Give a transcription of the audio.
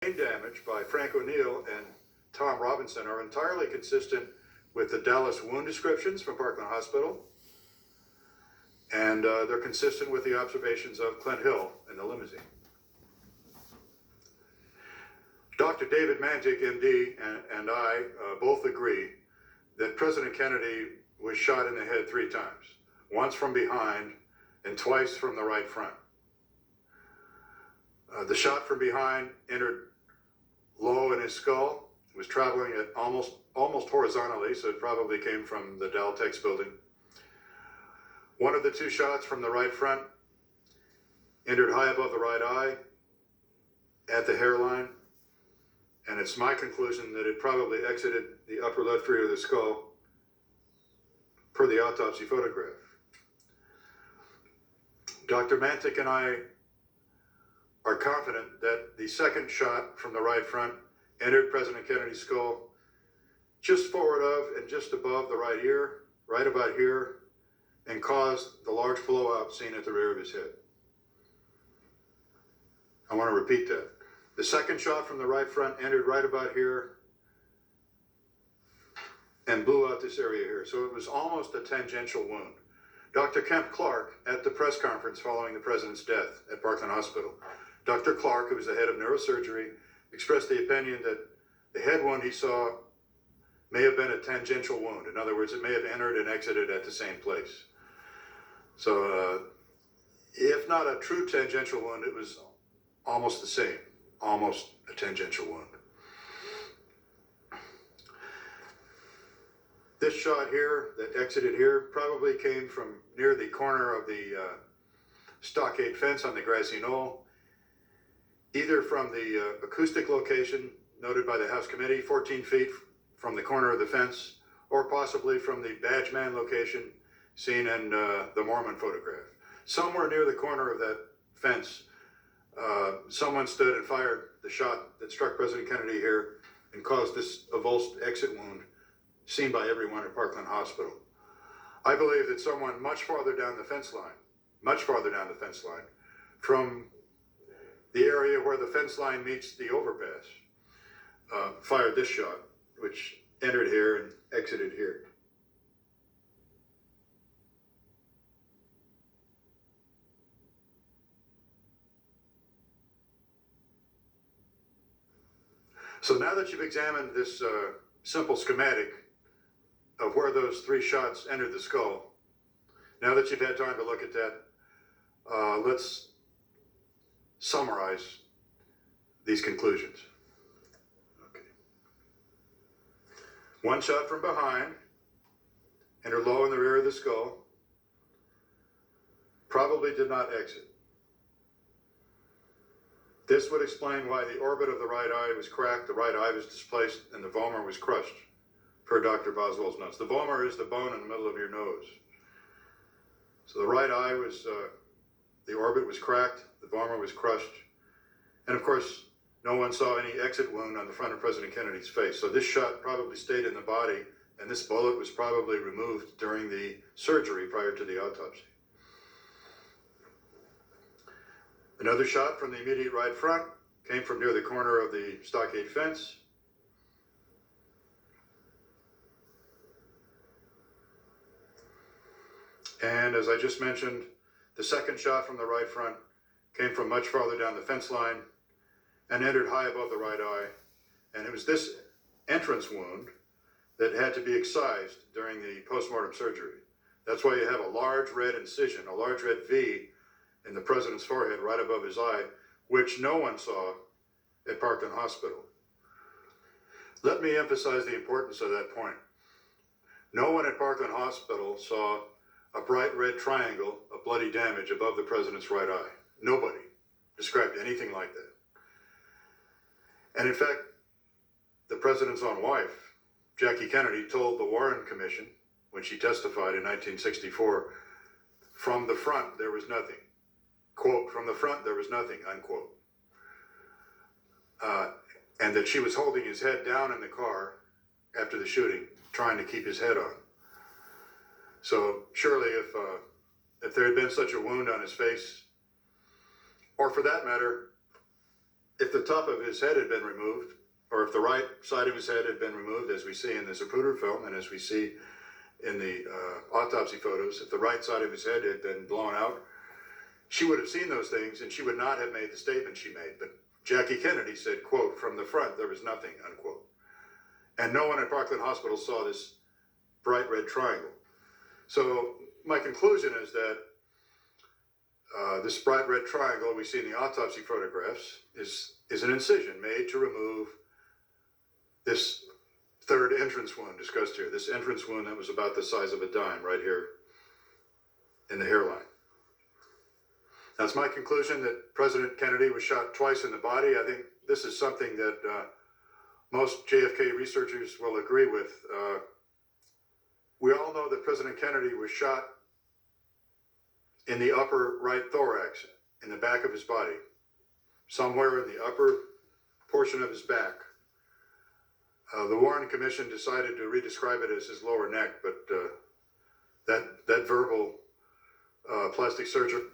Brain damage by Frank O'Neill and Tom Robinson are entirely consistent with the Dallas wound descriptions from Parkland Hospital, and they're consistent with the observations of Clint Hill in the limousine. Dr. David Mantic, MD, and I both agree that President Kennedy was shot in the head 3 times, once from behind and twice from the right front. The shot from behind entered low in his skull, was traveling at almost horizontally, so it probably came from the Daltex building. One of the 2 shots from the right front entered high above the right eye at the hairline, and it's my conclusion that it probably exited the upper left rear of the skull per the autopsy photograph. Dr. Mantic and I are confident that the second shot from the right front entered President Kennedy's skull just forward of and just above the right ear, right about here, and caused the large blowout seen at the rear of his head. I want to repeat that. The second shot from the right front entered right about here and blew out this area here. So it was almost a tangential wound. Dr. Kemp Clark, at the press conference following the president's death at Parkland Hospital, Dr. Clark, who was the head of neurosurgery, expressed the opinion that the head wound he saw may have been a tangential wound. In other words, it may have entered and exited at the same place. So if not a true tangential wound, it was almost the same, almost a tangential wound. This shot here that exited here probably came from near the corner of the stockade fence on the grassy knoll, either from the acoustic location noted by the House Committee, 14 feet from the corner of the fence, or possibly from the badge man location seen in the Mormon photograph. Somewhere near the corner of that fence, someone stood and fired the shot that struck President Kennedy here and caused this avulsed exit wound seen by everyone at Parkland Hospital. I believe that someone much farther down the fence line, from the area where the fence line meets the overpass, fired this shot, which entered here and exited here. So now that you've examined this simple schematic of where those 3 shots entered the skull, now that you've had time to look at that, let's summarize these conclusions. Okay. 1 shot from behind, entered low in the rear of the skull, probably did not exit. This would explain why the orbit of the right eye was cracked, the right eye was displaced, and the vomer was crushed, per Dr. Boswell's notes. The vomer is the bone in the middle of your nose. So the right eye was, the orbit was cracked, the vomer was crushed, and of course, no one saw any exit wound on the front of President Kennedy's face. So this shot probably stayed in the body, and this bullet was probably removed during the surgery prior to the autopsy. Another shot from the immediate right front came from near the corner of the stockade fence. And as I just mentioned, the second shot from the right front came from much farther down the fence line and entered high above the right eye. And it was this entrance wound that had to be excised during the postmortem surgery. That's why you have a large red incision, a large red V in the president's forehead right above his eye, which no one saw at Parkland Hospital. Let me emphasize the importance of that point. No one at Parkland Hospital saw a bright red triangle of bloody damage above the president's right eye. Nobody described anything like that. And in fact, the president's own wife, Jackie Kennedy, told the Warren Commission when she testified in 1964, from the front there was nothing. Quote, from the front there was nothing, unquote. And that she was holding his head down in the car after the shooting, trying to keep his head on. So surely if there had been such a wound on his face, or for that matter, if the top of his head had been removed, or if the right side of his head had been removed, as we see in the Zapruder film and as we see in the autopsy photos, if the right side of his head had been blown out, she would have seen those things and she would not have made the statement she made. But Jackie Kennedy said, quote, "From the front, there was nothing," unquote. And no one at Parkland Hospital saw this bright red triangle. So my conclusion is that this bright red triangle we see in the autopsy photographs is an incision made to remove this third entrance wound discussed here, this entrance wound that was about the size of a dime right here in the hairline. That's my conclusion, that President Kennedy was shot twice in the body. I think this is something that most JFK researchers will agree with. We all know that President Kennedy was shot in the upper right thorax, in the back of his body, somewhere in the upper portion of his back. The Warren Commission decided to redescribe it as his lower neck, but that verbal plastic surgeon